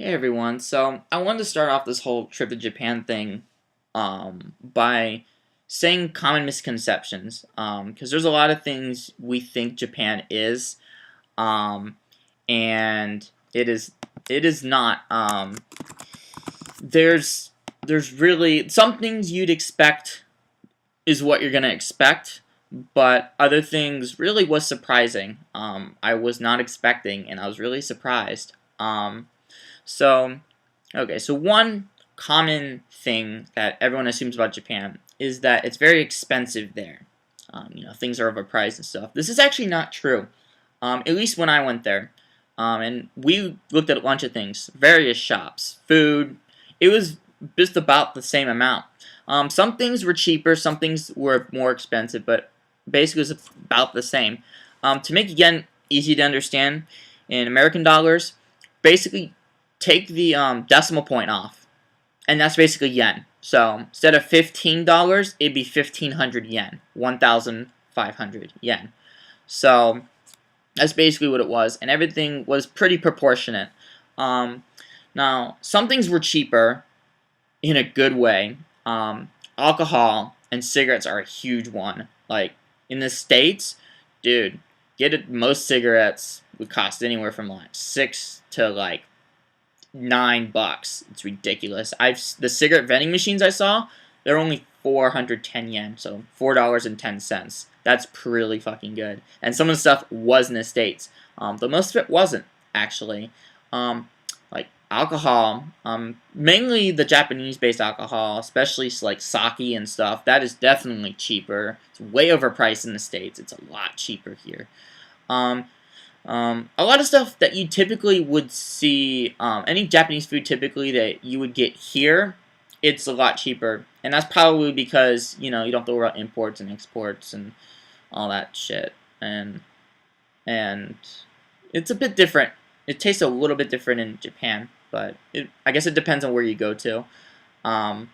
Hey everyone, so I wanted to start off this whole trip to Japan thing by saying common misconceptions because there's a lot of things we think Japan is um, and it is not. There's there's really some things you'd expect is what you're gonna expect, but other things really was surprising. I was not expecting and I was really surprised. So, okay, so one common thing that everyone assumes about Japan is that it's very expensive there. Things are overpriced and stuff. This is actually not true. At least when I went there. And we looked at a bunch of things, various shops, food. It was just about the same amount. Some things were cheaper, some things were more expensive, but basically it was about the same. To make again easy to understand, in American dollars, basically take the decimal point off, and that's basically yen. So instead of $15, it'd be 1,500 yen, 1,500 yen. So that's basically what it was, and everything was pretty proportionate. Now, some things were cheaper in a good way. Alcohol and cigarettes are a huge one. Like in the States, dude, most cigarettes would cost anywhere from like $6 to $9. It's ridiculous. The cigarette vending machines I saw, they're only 410 yen, so $4.10. That's really fucking good. And some of the stuff was in the States, but most of it wasn't actually. Like alcohol, mainly the Japanese-based alcohol, especially like sake and stuff. That is definitely cheaper. It's way overpriced in the States. It's a lot cheaper here. A lot of stuff that you typically would see, any Japanese food typically that you would get here, it's a lot cheaper. And that's probably because, you don't have to worry about imports and exports and all that shit. And it's a bit different. It tastes a little bit different in Japan, but I guess it depends on where you go to. But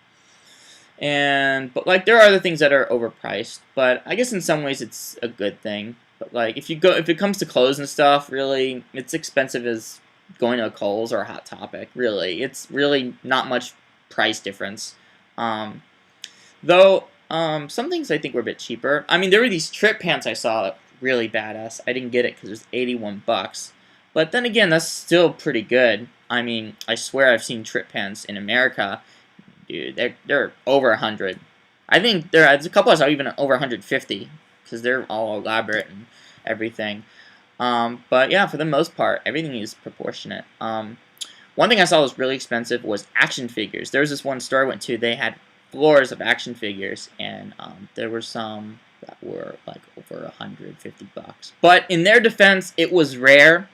like there are other things that are overpriced, but I guess in some ways it's a good thing. But like if it comes to clothes and stuff, really it's expensive as going to a Kohl's or a Hot Topic. Really, it's really not much price difference. Though some things I think were a bit cheaper. I mean, there were these trip pants I saw that were really badass. I didn't get it because it was 81 bucks. But then again, that's still pretty good. I mean, I swear I've seen trip pants in America. Dude, they're over 100. I think there's a couple of us are even over 150 because they're all elaborate and everything. But yeah, for the most part, everything is proportionate. One thing I saw was really expensive was action figures. There was this one store I went to. They had floors of action figures, and there were some that were like over 150 bucks. But in their defense, it was rare,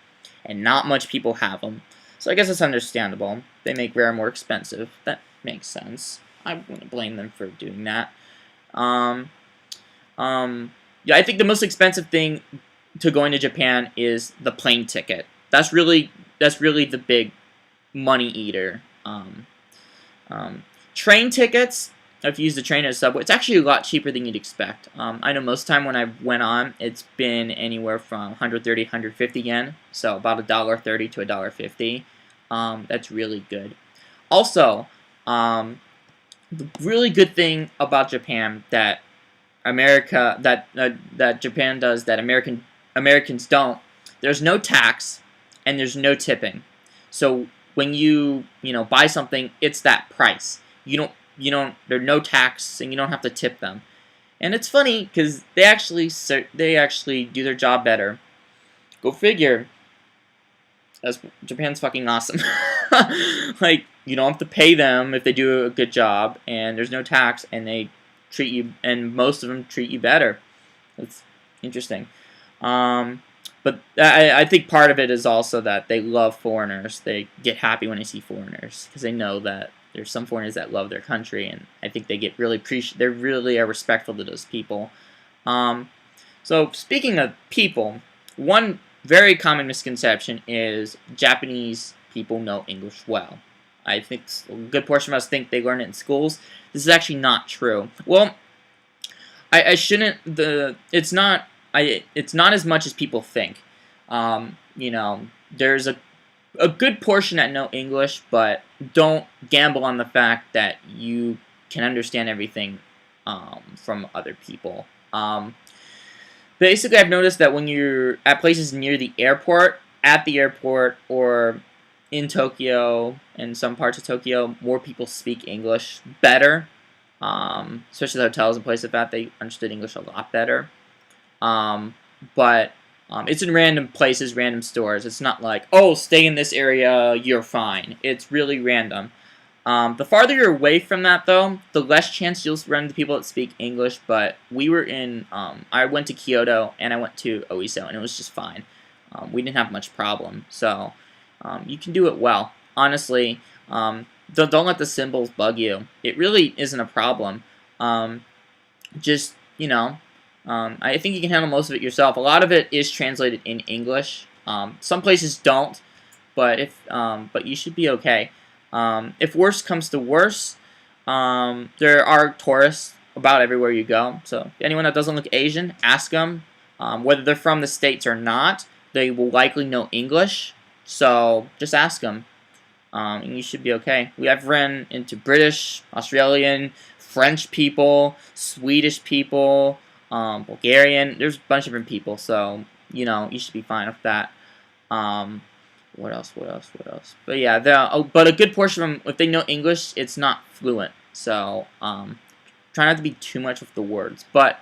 and not much people have them. So I guess it's understandable. They make rare more expensive. That makes sense. I wouldn't blame them for doing that. Yeah, I think the most expensive thing to going to Japan is the plane ticket. That's really the big money eater. Train tickets, if you use the train or the subway, it's actually a lot cheaper than you'd expect. I know most time when I went on, it's been anywhere from 130, 150 yen, so about $1.30 to $1.50. That's really good. Also, the really good thing about Japan that Japan does that Americans don't. There's no tax and there's no tipping. So when you buy something, it's that price. There's no tax and you don't have to tip them. And it's funny because they actually do their job better. Go figure. Japan's fucking awesome. Like you don't have to pay them if they do a good job, and there's no tax, and they treat you, and most of them treat you better. That's interesting. But I think part of it is also that they love foreigners. They get happy when they see foreigners because they know that there's some foreigners that love their country, and I think they get really they're really respectful to those people. So speaking of people, one very common misconception is Japanese people know English well. I think a good portion of us think they learn it in schools. This is actually not true. Well, I shouldn't. It's not as much as people think. There's a good portion that know English, but don't gamble on the fact that you can understand everything from other people. Basically, I've noticed that when you're at places near the airport, at the airport, or in Tokyo, in some parts of Tokyo, more people speak English better. Especially the hotels and places like that, they understood English a lot better. But it's in random places, random stores. It's not like, oh, stay in this area, you're fine. It's really random. The farther you're away from that, though, the less chance you'll run into people that speak English. But we were in, I went to Kyoto and I went to Oiso, and it was just fine. We didn't have much problem. So you can do it well. Honestly, don't let the symbols bug you. It really isn't a problem. Just, I think you can handle most of it yourself. A lot of it is translated in English. Some places don't, but but you should be okay. If worse comes to worse, there are tourists about everywhere you go. So anyone that doesn't look Asian, ask them. Whether they're from the States or not, they will likely know English. So just ask them, and you should be okay. I've run into British, Australian, French people, Swedish people, Bulgarian. There's a bunch of different people, so you should be fine with that. What else? But yeah, but a good portion of them, if they know English, it's not fluent. So try not to be too much with the words. But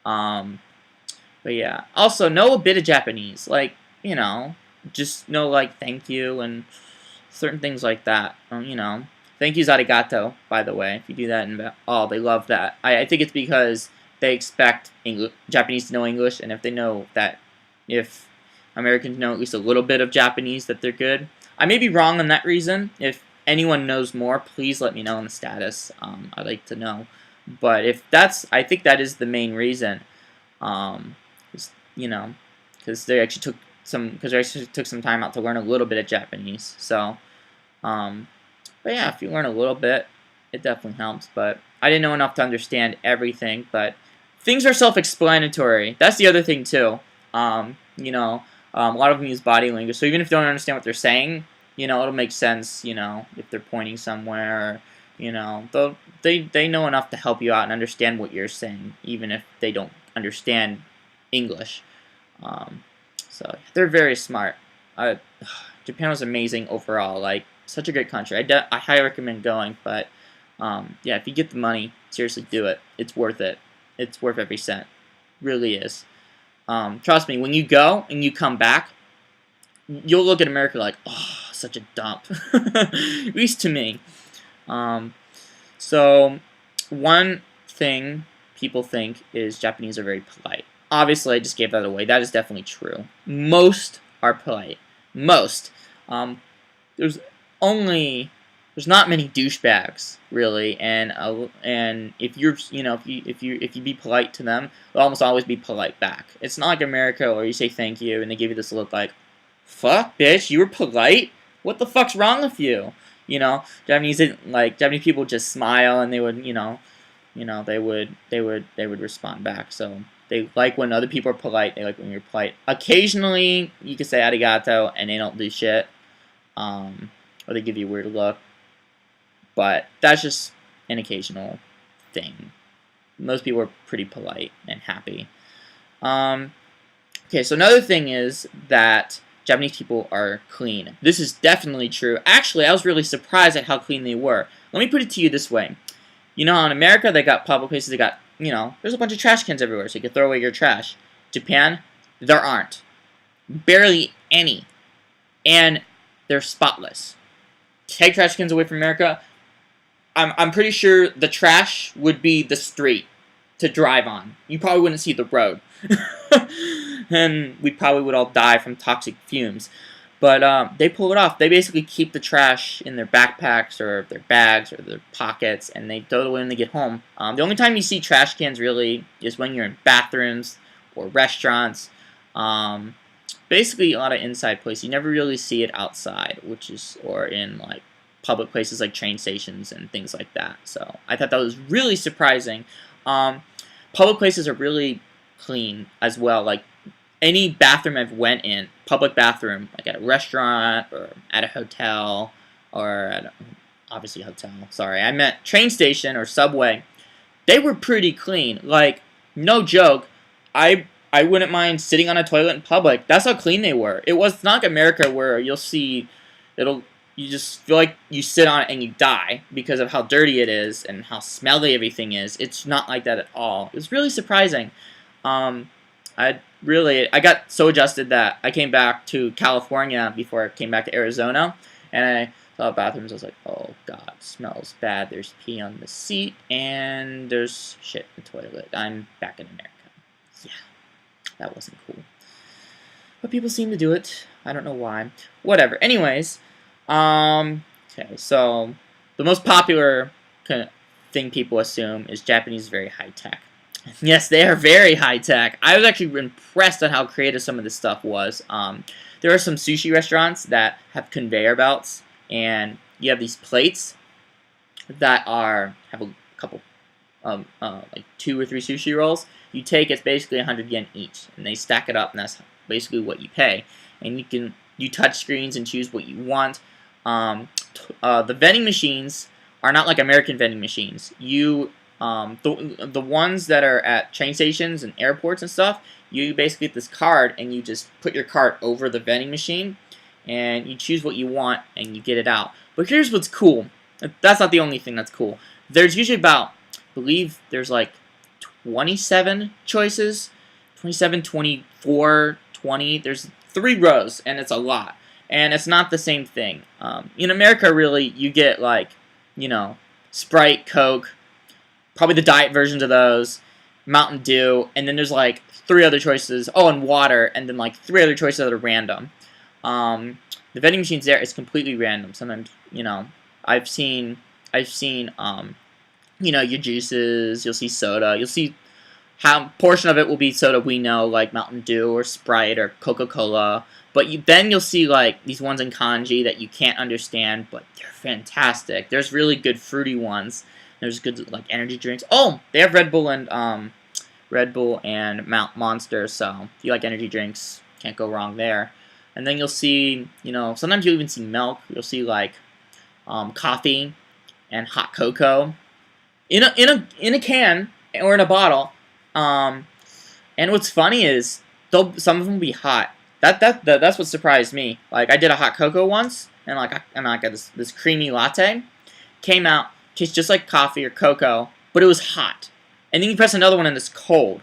yeah. Also, know a bit of Japanese. Like, just know, like, thank you and certain things like that. Thank you's arigato, by the way. If you do that, they love that. I think it's because they expect Japanese to know English, and if they know that, if Americans know at least a little bit of Japanese, that they're good. I may be wrong on that reason. If anyone knows more, please let me know in the status. I'd like to know. But I think that is the main reason. Because they actually took some time out to learn a little bit of Japanese. So, but yeah, if you learn a little bit, it definitely helps. But I didn't know enough to understand everything. But things are self-explanatory. That's the other thing too. A lot of them use body language, so even if you don't understand what they're saying, it'll make sense. If they're pointing somewhere, they know enough to help you out and understand what you're saying, even if they don't understand English. So they're very smart. Japan was amazing overall. Like, such a great country. I highly recommend going. But yeah, if you get the money, seriously do it. It's worth it. It's worth every cent. Really is. Trust me, when you go and you come back, you'll look at America like, oh, such a dump. At least to me. So one thing people think is Japanese are very polite. Obviously, I just gave that away. That is definitely true. Most are polite. Most. There's not many douchebags really, and if you be polite to them, they'll almost always be polite back. It's not like America where you say thank you and they give you this look like, fuck, bitch, you were polite? What the fuck's wrong with you? Japanese people just smile and they would they would respond back. So they like when other people are polite. They like when you're polite. Occasionally, you can say arigato and they don't do shit, or they give you a weird look. But that's just an occasional thing. Most people are pretty polite and happy. Okay, so another thing is that Japanese people are clean. This is definitely true. Actually, I was really surprised at how clean they were. Let me put it to you this way. In America, they got public places, they got, there's a bunch of trash cans everywhere, so you can throw away your trash. Japan, there aren't. Barely any. And they're spotless. Take trash cans away from America, I'm pretty sure the trash would be the street to drive on. You probably wouldn't see the road. And we probably would all die from toxic fumes. But they pull it off. They basically keep the trash in their backpacks or their bags or their pockets, and they throw it away when they get home. The only time you see trash cans really is when you're in bathrooms or restaurants. Basically, a lot of inside places. You never really see it outside, or in like public places like train stations and things like that. So I thought that was really surprising. Public places are really clean as well. Like any bathroom I've went in, public bathroom, like at a restaurant or at a hotel or at obviously a hotel. Sorry, I meant train station or subway. They were pretty clean. Like, no joke. I wouldn't mind sitting on a toilet in public. That's how clean they were. It was not like America where you'll see you just feel like you sit on it and you die because of how dirty it is and how smelly everything is. It's not like that at all. It was really surprising. I got so adjusted that I came back to California before I came back to Arizona, and I saw bathrooms. I was like, oh god, it smells bad. There's pee on the seat, and there's shit in the toilet. I'm back in America. Yeah, that wasn't cool. But people seem to do it. I don't know why. Whatever. Anyways, okay, so the most popular kind of thing people assume is Japanese is very high tech. Yes, they are very high tech. I was actually impressed on how creative some of this stuff was. There are some sushi restaurants that have conveyor belts, and you have these plates that have a couple, like 2 or 3 sushi rolls. You take it's basically 100 yen each, and they stack it up, and that's basically what you pay. And you touch screens and choose what you want. The vending machines are not like American vending machines. The ones that are at train stations and airports and stuff, you basically get this card and you just put your card over the vending machine and you choose what you want and you get it out. But here's what's cool. That's not the only thing that's cool. There's usually about, I believe there's like 27 choices. 27, 24, 20. There's 3 rows and it's a lot. And it's not the same thing. In America, really, you get like, Sprite, Coke, probably the diet versions of those, Mountain Dew, and then there's like 3 other choices. Oh, and water, and then like 3 other choices that are random. The vending machines there is completely random. Sometimes, I've seen, your juices. You'll see soda. You'll see how portion of it will be soda we know, like Mountain Dew or Sprite or Coca-Cola. But then you'll see like these ones in kanji that you can't understand, but they're fantastic. There's really good fruity ones. There's good like energy drinks. Oh, they have Red Bull and Monster. So if you like energy drinks, can't go wrong there. And then you'll see, sometimes you'll even see milk. You'll see like coffee and hot cocoa in a can or in a bottle. And what's funny is some of them will be hot. That's what surprised me. Like I did a hot cocoa once, and I got this creamy latte. Came out, tastes just like coffee or cocoa, but it was hot. And then you press another one and it's cold.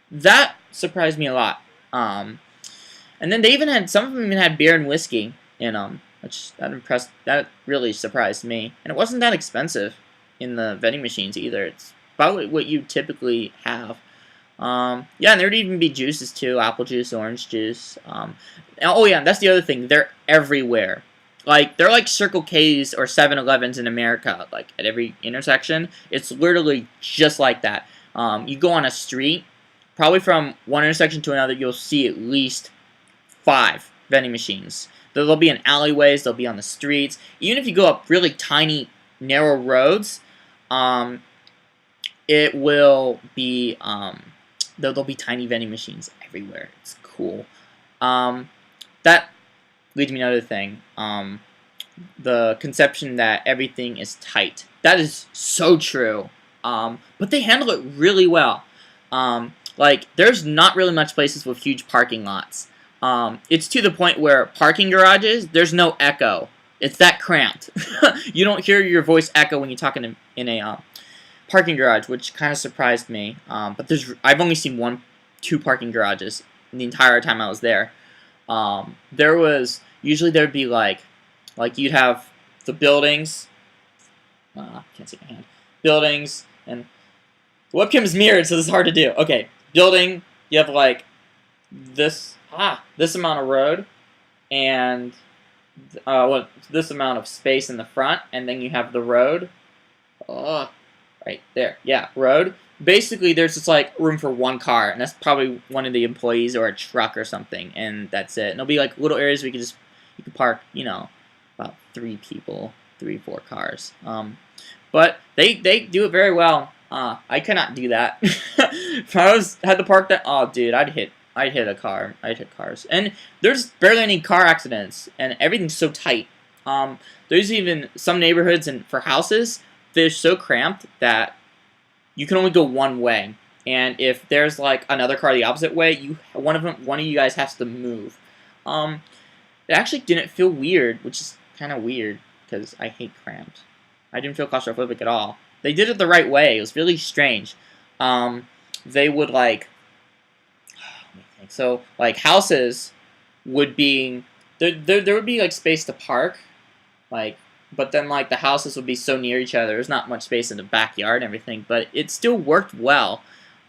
That surprised me a lot. And then some of them even had beer and whiskey in them, which that really surprised me. And it wasn't that expensive in the vending machines either. It's probably what you typically have. Yeah, and there'd even be juices too, apple juice, orange juice. Oh yeah, that's the other thing. They're everywhere. Like, they're like Circle K's or 7-Elevens in America, like, at every intersection. It's literally just like that. You go on a street, probably from one intersection to another, you'll see at least 5 vending machines. They'll be in alleyways, they'll be on the streets. Even if you go up really tiny, narrow roads, it will be, there'll be tiny vending machines everywhere. It's cool. That leads me to another thing. The conception that everything is tight. That is so true. But they handle it really well. Like, there's not really much places with huge parking lots. It's to the point where parking garages, there's no echo. It's that cramped. You don't hear your voice echo when you talk in a parking garage, which kind of surprised me. But I've only seen 2 parking garages in the entire time I was there. There'd be like you'd have the buildings. Can't see my hand. Buildings, and the webcam's mirrored, so this is hard to do. Okay, building. You have like this amount of road, and this amount of space in the front, and then you have the road. Right there, yeah, road. Basically, there's just like room for 1 car, and that's probably one of the employees or a truck or something, and that's it. And there'll be like little areas where you can park, about 3 people, 3, 4 cars. But they do it very well. I cannot do that. If I had to park that, oh dude, I'd hit I'd hit a car. I'd hit cars. And there's barely any car accidents, and everything's so tight. There's even some neighborhoods and for houses, they're so cramped that you can only go one way. And if there's like another car the opposite way, one of you guys has to move. Um, it actually didn't feel weird, which is kind of weird because I hate cramped. I didn't feel claustrophobic at all. They did it the right way. It was really strange. They would like, so like houses would be there would be like space to park, like, but then like the houses would be so near each other. There's not much space in the backyard and everything, but it still worked well.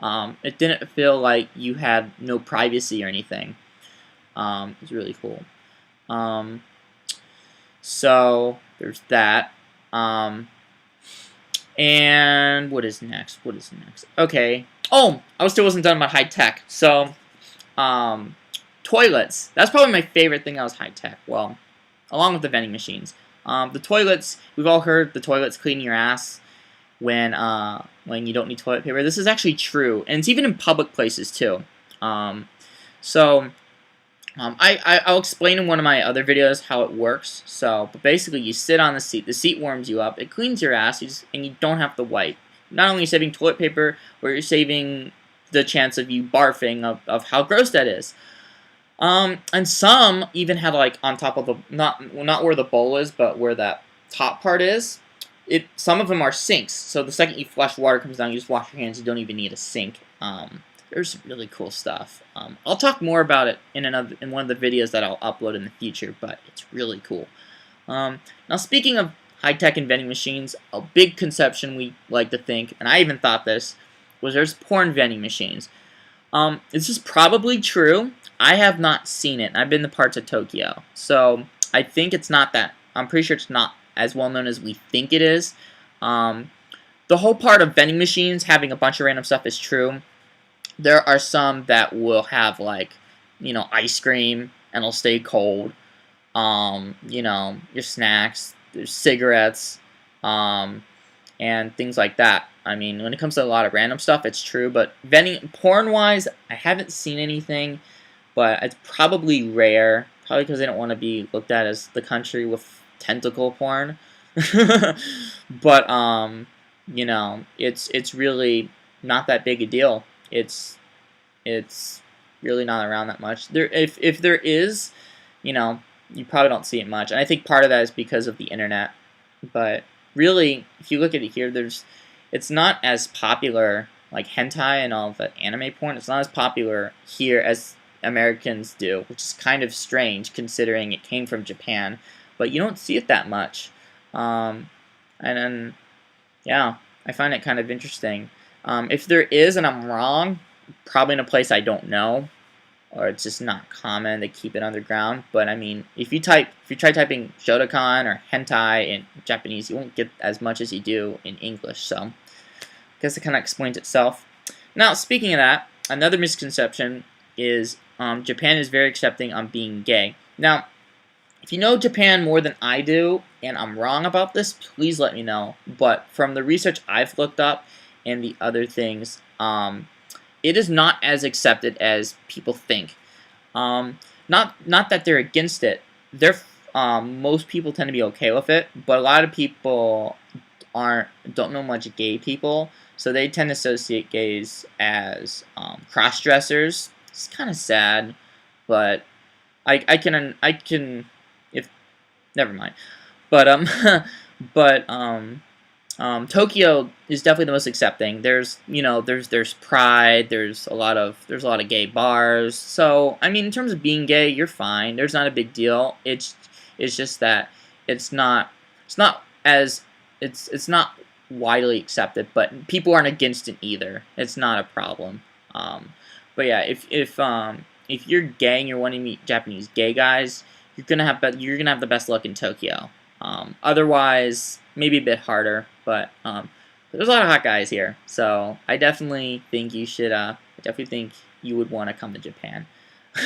It didn't feel like you had no privacy or anything. It was really cool. So there's that. And what is next? What is next? Okay. Oh, I still wasn't done about high tech. So, toilets. That's probably my favorite thing that was high tech. Well, along with the vending machines. The toilets. We've all heard the toilets clean your ass when you don't need toilet paper. This is actually true, and it's even in public places too. I'll explain in one of my other videos how it works. So, but basically, you sit on the seat warms you up, it cleans your ass, and you don't have to wipe. Not only are you saving toilet paper, but you're saving the chance of you barfing of how gross that is. And some even had like on top of the not where the bowl is, but where that top part is. Some of them are sinks. So the second you flush, water comes down, you just wash your hands. You don't even need a sink. There's some really cool stuff. I'll talk more about it in one of the videos that I'll upload in the future, but it's really cool. Now, speaking of high-tech and vending machines, a big conception we like to think, and I even thought this, was there's porn vending machines. This is probably true. I have not seen it. I've been to parts of Tokyo, so I think it's not that. I'm pretty sure it's not as well known as we think it is. The whole part of vending machines having a bunch of random stuff is true. There are some that will have, like, ice cream and it'll stay cold. Your snacks, there's cigarettes, and things like that. I mean, when it comes to a lot of random stuff, it's true. But porn-wise, I haven't seen anything, but it's probably rare. Probably because they don't want to be looked at as the country with tentacle porn. But it's really not that big a deal. It's really not around that much. If there is, you probably don't see it much. And I think part of that is because of the internet. But really, if you look at it here, it's not as popular, like hentai and all the anime porn. It's not as popular here as Americans do, which is kind of strange considering it came from Japan. But you don't see it that much. And then, yeah, I find it kind of interesting. If there is, and I'm wrong, probably in a place I don't know, or it's just not common to keep it underground. But I mean, if you try typing Shotokan or hentai in Japanese, you won't get as much as you do in English. So, I guess it kind of explains itself. Now, speaking of that, another misconception is Japan is very accepting on being gay. Now, if you know Japan more than I do, and I'm wrong about this, please let me know. But from the research I've looked up and the other things, it is not as accepted as people think. Not that they're against it. Most people tend to be okay with it, but a lot of people don't know much gay people, so they tend to associate gays as cross-dressers. It's kind of sad, but I can if never mind. But Tokyo is definitely the most accepting. There's pride. There's a lot of gay bars. So I mean, in terms of being gay, you're fine. There's not a big deal. It's just that it's not widely accepted, but people aren't against it either. It's not a problem. But yeah, if you're gay and you're wanting to meet Japanese gay guys, you're gonna have the best luck in Tokyo. Otherwise, maybe a bit harder, but there's a lot of hot guys here, so I definitely think you should. I definitely think you would want to come to Japan,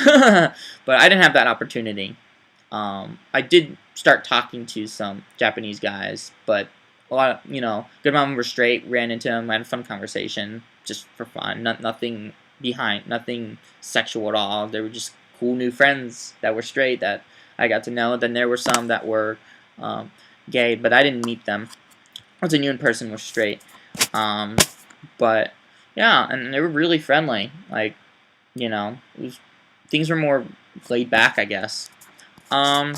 but I didn't have that opportunity. I did start talking to some Japanese guys, but a lot of good amount of them were straight. Ran into them, had a fun conversation just for fun. Nothing behind, nothing sexual at all. They were just cool new friends that were straight that I got to know. Then there were some that were um, gay, but I didn't meet them. Once I knew in person was straight. Um, but yeah, and they were really friendly. Like, things were more laid back, I guess. Um,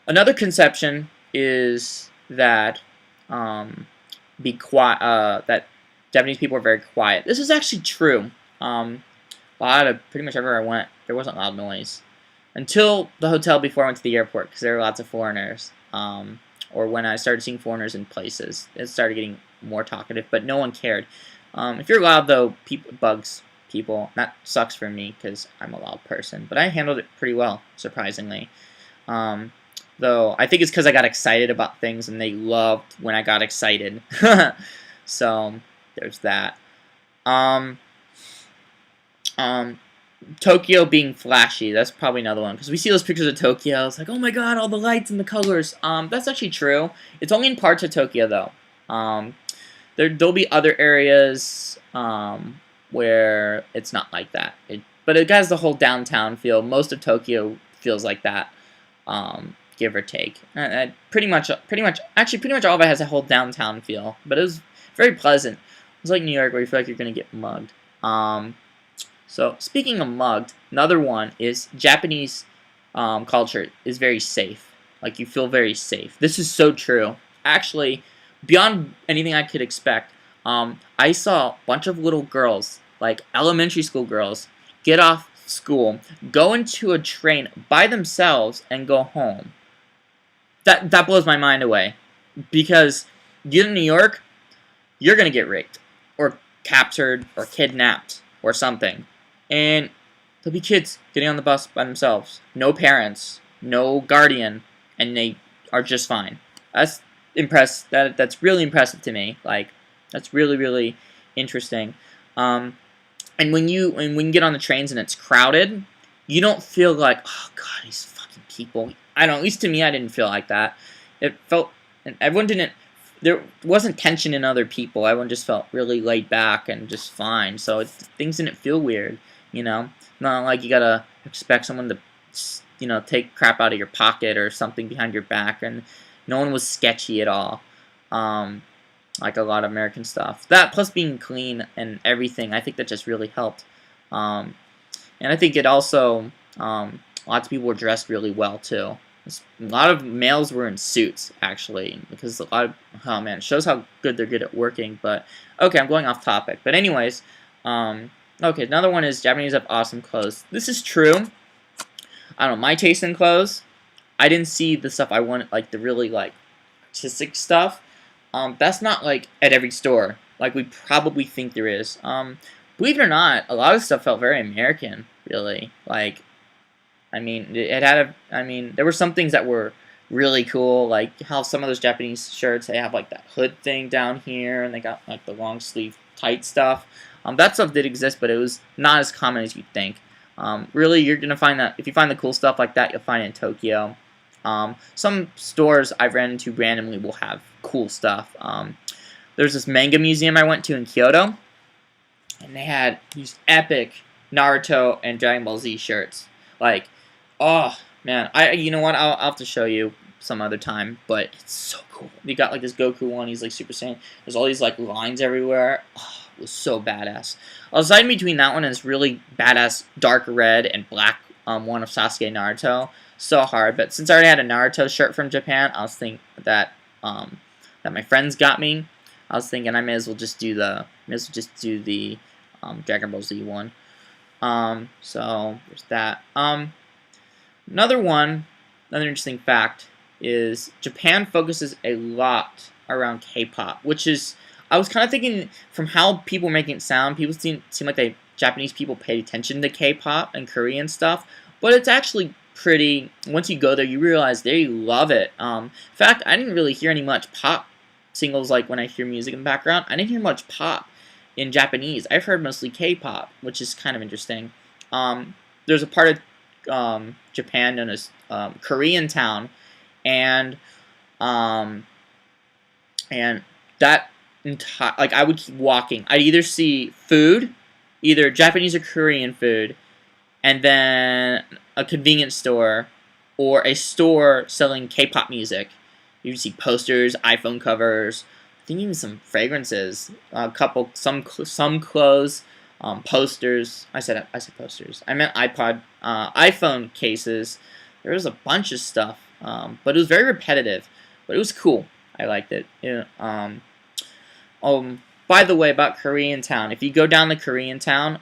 Another conception is that be quiet. That Japanese people are very quiet. This is actually true. Pretty much everywhere I went, there wasn't loud noise until the hotel before I went to the airport, because there were lots of foreigners. Or when I started seeing foreigners in places, it started getting more talkative, but no one cared. If you're loud, though, bugs people. That sucks for me because I'm a loud person, but I handled it pretty well, surprisingly. Though I think it's because I got excited about things, and they loved when I got excited. So there's that. Um, um, Tokyo being flashy. That's probably another one, because we see those pictures of Tokyo. It's like, oh my god, all the lights and the colors. That's actually true. It's only in parts of Tokyo though. There'll be other areas where it's not like that. But it has the whole downtown feel. Most of Tokyo feels like that, give or take. Pretty much all of it has a whole downtown feel. But it was very pleasant. It's like New York, where you feel like you're gonna get mugged. So speaking of mugged, another one is Japanese culture is very safe. Like, you feel very safe. This is so true. Actually, beyond anything I could expect, I saw a bunch of little girls, like elementary school girls, get off school, go into a train by themselves, and go home. That blows my mind away. Because you in New York, you're gonna get raped, or captured, or kidnapped, or something. And there'll be kids getting on the bus by themselves. No parents, no guardian, and they are just fine. That's that's really impressive to me. Like, that's really, really interesting. And when you get on the trains and it's crowded, you don't feel like, oh god, these fucking people. I don't. At least to me, I didn't feel like that. It felt, and everyone didn't. There wasn't tension in other people. Everyone just felt really laid back and just fine. So things didn't feel weird. Not like you gotta expect someone to, take crap out of your pocket or something behind your back, and no one was sketchy at all, like a lot of American stuff. That, plus being clean and everything, I think that just really helped. And I think it also, lots of people were dressed really well, too. A lot of males were in suits, actually, because oh man, it shows how good they're good at working, but, okay, I'm going off topic. But anyways, okay, another one is Japanese have awesome clothes. This is true. I don't know, my taste in clothes, I didn't see the stuff I wanted, like the really, like, artistic stuff. That's not, like, at every store, like we probably think there is. Believe it or not, a lot of stuff felt very American, really. Like, I mean, there were some things that were really cool, like how some of those Japanese shirts, they have, like, that hood thing down here, and they got, like, the long sleeve tight stuff. That stuff did exist, but it was not as common as you'd think. Really, you're going to find that, if you find the cool stuff like that, you'll find it in Tokyo. Some stores I've ran into randomly will have cool stuff. There's this manga museum I went to in Kyoto, and they had these epic Naruto and Dragon Ball Z shirts. Like, oh, man, you know what, I'll have to show you some other time, but it's so cool. You got, like, this Goku one, he's, like, Super Saiyan. There's all these, like, lines everywhere. Oh, it was so badass. I was deciding between that one and this really badass dark red and black one of Sasuke Naruto. So hard, but since I already had a Naruto shirt from Japan, I was thinking that that my friends got me. I was thinking I may as well just do the Dragon Ball Z one. So there's that. Another interesting fact is Japan focuses a lot around K-pop, which is, I was kind of thinking from how people were making it sound, people seem like Japanese people paid attention to K-pop and Korean stuff, but it's actually pretty, once you go there, you realize they love it. In fact, I didn't really hear any much pop singles, like when I hear music in the background. I didn't hear much pop in Japanese. I've heard mostly K-pop, which is kind of interesting. There's a part of Japan known as Korean Town, and that entire, like, I would keep walking. I'd either see food, either Japanese or Korean food, and then a convenience store, or a store selling K-pop music. You see posters, iPhone covers, I think even some fragrances, some clothes, posters. I said posters. I meant iPhone cases. There was a bunch of stuff, but it was very repetitive, but it was cool. I liked it. By the way, about Koreatown, if you go down to Koreatown,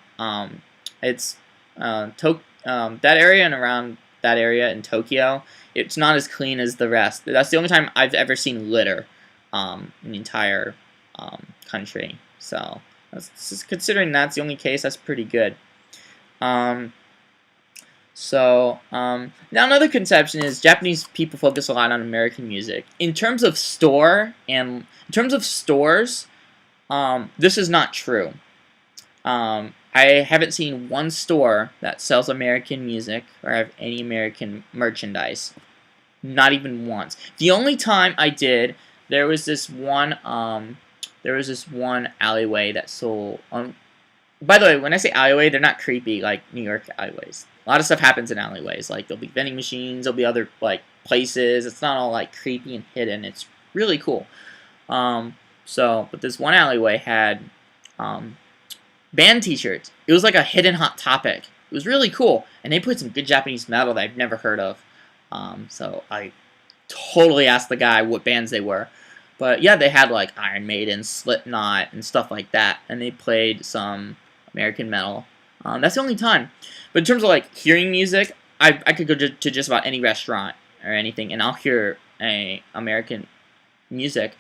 it's that area and around that area in Tokyo, it's not as clean as the rest. That's the only time I've ever seen litter in the entire country. So, considering that's the only case, that's pretty good. Now another conception is Japanese people focus a lot on American music. In terms of stores, this is not true. I haven't seen one store that sells American music or have any American merchandise. Not even once. The only time I did, there was this one alleyway that sold. By the way, when I say alleyway, they're not creepy like New York alleyways. A lot of stuff happens in alleyways. Like there'll be vending machines, there'll be other like places. It's not all like creepy and hidden. It's really cool. But this one alleyway had band t-shirts. It was like a hidden Hot Topic. It was really cool, and they played some good Japanese metal that I've never heard of. So I totally asked the guy what bands they were. But yeah, they had like Iron Maiden, Slipknot, and stuff like that, and they played some American metal. That's the only time. But in terms of like hearing music, I could go to just about any restaurant or anything, and I'll hear American music.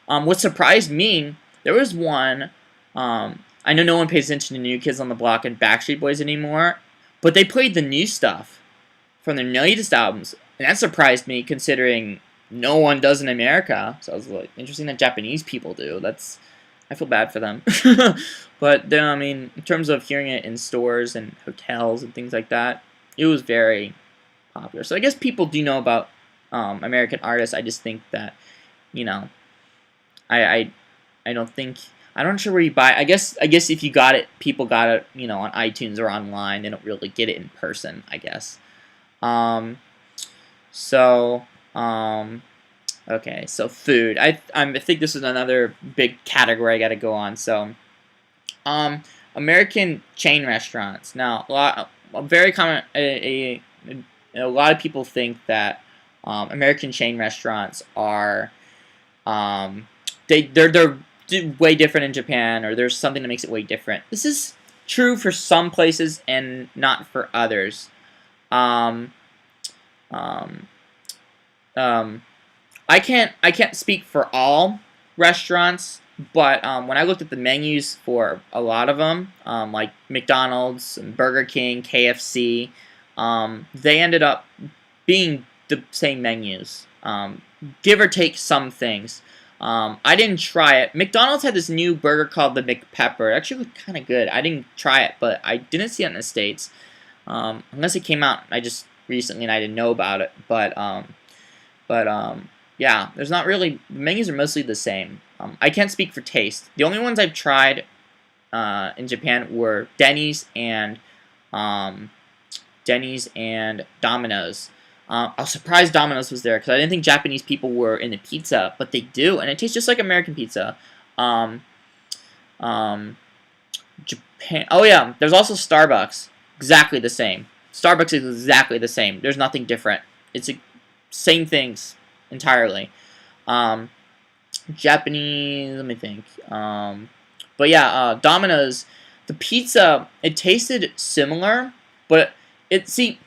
What surprised me, there was one. I know no one pays attention to New Kids on the Block and Backstreet Boys anymore, but they played the new stuff from their latest albums, and that surprised me considering no one does in America. So I was like, interesting that Japanese people do. I feel bad for them. But then, I mean, in terms of hearing it in stores and hotels and things like that, it was very popular. So I guess people do know about American artists. I just think that, I don't think. I'm not sure where you buy it. I guess if you got it, people got it, on iTunes or online. They don't really get it in person, I guess. Okay, so food. I think this is another big category I got to go on. So, American chain restaurants. Now, very common. A lot of people think that American chain restaurants are they're way different in Japan, or there's something that makes it way different. This is true for some places and not for others. I can't speak for all restaurants, but when I looked at the menus for a lot of them, like McDonald's, and Burger King, KFC, they ended up being the same menus, give or take some things. I didn't try it. McDonald's had this new burger called the McPepper. It actually looked kind of good. I didn't try it, but I didn't see it in the States. Unless it came out recently and I didn't know about it. Yeah, there's not really, the menus are mostly the same. I can't speak for taste. The only ones I've tried in Japan were Denny's and Domino's. I was surprised Domino's was there because I didn't think Japanese people were into pizza, but they do, and it tastes just like American pizza. Japan. Oh yeah, there's also Starbucks. Exactly the same. Starbucks is exactly the same. There's nothing different. It's same things entirely. Japanese. Let me think. But yeah, Domino's. The pizza, it tasted similar, but the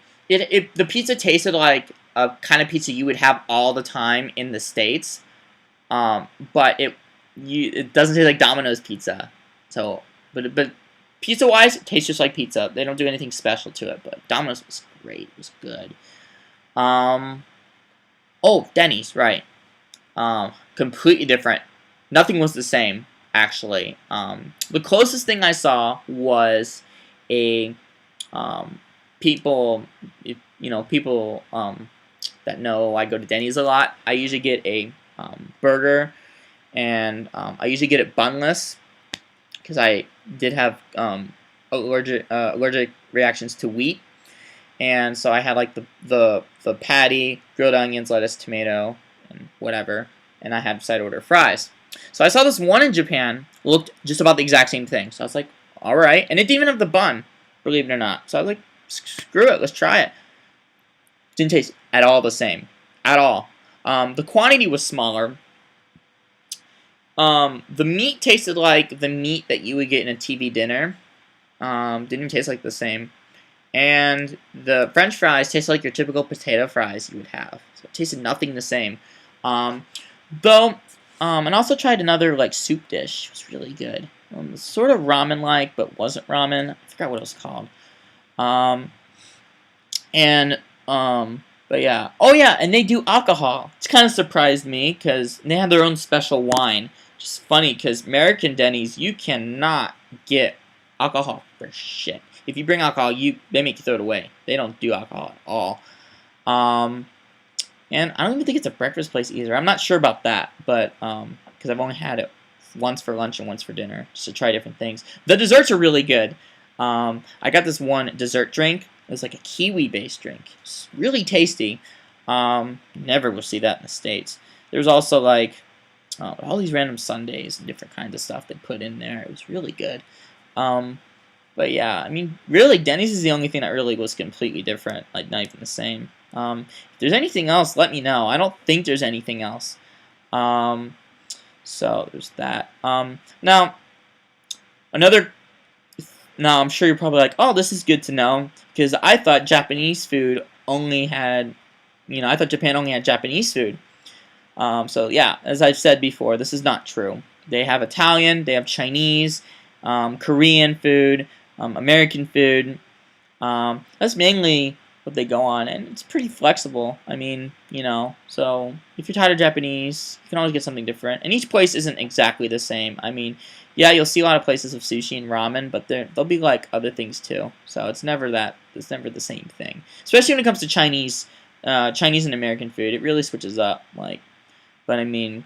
pizza tasted like a kind of pizza you would have all the time in the States, but it doesn't taste like Domino's pizza. So, but pizza wise, it tastes just like pizza. They don't do anything special to it. But Domino's was great. It was good. Oh, Denny's, right? Completely different. Nothing was the same actually. The closest thing I saw was a people that know I go to Denny's a lot. I usually get a burger, and I usually get it bunless because I did have allergic reactions to wheat, and so I had like the patty, grilled onions, lettuce, tomato, and whatever, and I had side order fries. So I saw this one in Japan, looked just about the exact same thing. So I was like, all right, and it didn't even have the bun, believe it or not. So I was like, screw it, let's try it. Didn't taste at all the same, at all. The quantity was smaller. The meat tasted like the meat that you would get in a TV dinner. Didn't taste like the same. And the French fries tasted like your typical potato fries you would have. So it tasted nothing the same. Though, and also tried another like soup dish. It was really good. Sort of ramen-like, but wasn't ramen. I forgot what it was called. But yeah. Oh yeah, and they do alcohol. It's kind of surprised me because they have their own special wine. Just funny because American Denny's, you cannot get alcohol for shit. If you bring alcohol, they make you throw it away. They don't do alcohol at all. And I don't even think it's a breakfast place either. I'm not sure about that, but because I've only had it once for lunch and once for dinner, just to try different things. The desserts are really good. I got this one dessert drink. It was like a kiwi-based drink. It's really tasty. Never will see that in the States. There's also like all these random sundaes and different kinds of stuff they put in there. It was really good. But yeah, I mean, really, Denny's is the only thing that really was completely different, like not even the same. If there's anything else, let me know. I don't think there's anything else. So there's that. Now I'm sure you're probably like, oh, this is good to know, because I thought Japanese food only had, I thought Japan only had Japanese food. So yeah, as I've said before, this is not true. They have Italian, they have Chinese, Korean food, American food. That's mainly what they go on, and it's pretty flexible. I mean, so if you're tired of Japanese, you can always get something different. And each place isn't exactly the same. I mean, yeah, you'll see a lot of places of sushi and ramen, but there'll be like other things too. So it's never the same thing. Especially when it comes to Chinese and American food, it really switches up. But I mean,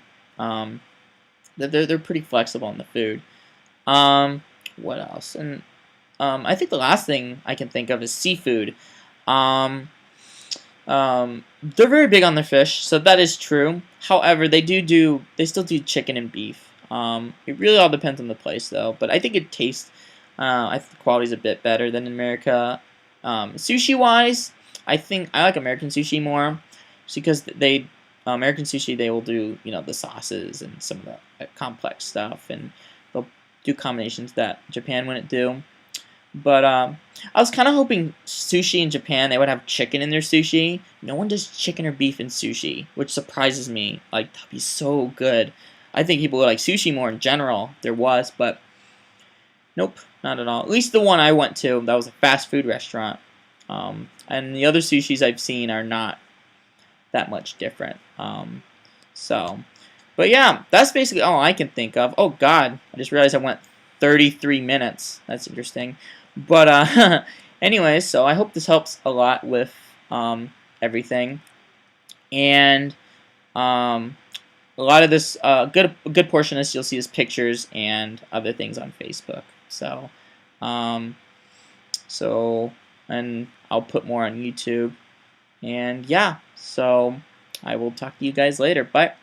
they're pretty flexible in the food. What else? And I think the last thing I can think of is seafood. They're very big on their fish, so that is true. However, they still do chicken and beef. It really all depends on the place, though. But I think I think the quality's a bit better than in America. Sushi-wise, I think I like American sushi more, just because American sushi, they will do the sauces and some of the complex stuff, and they'll do combinations that Japan wouldn't do. But I was kind of hoping sushi in Japan, they would have chicken in their sushi. No one does chicken or beef in sushi, which surprises me. Like, that'd be so good. I think people would like sushi more in general. There was, but nope, not at all. At least the one I went to, that was a fast food restaurant. And the other sushis I've seen are not that much different. But yeah, that's basically all I can think of. Oh God, I just realized I went 33 minutes. That's interesting. But anyways, so I hope this helps a lot with everything. And a lot of this, a good portion of this, you'll see is pictures and other things on Facebook. So, and I'll put more on YouTube. And yeah, so I will talk to you guys later. Bye.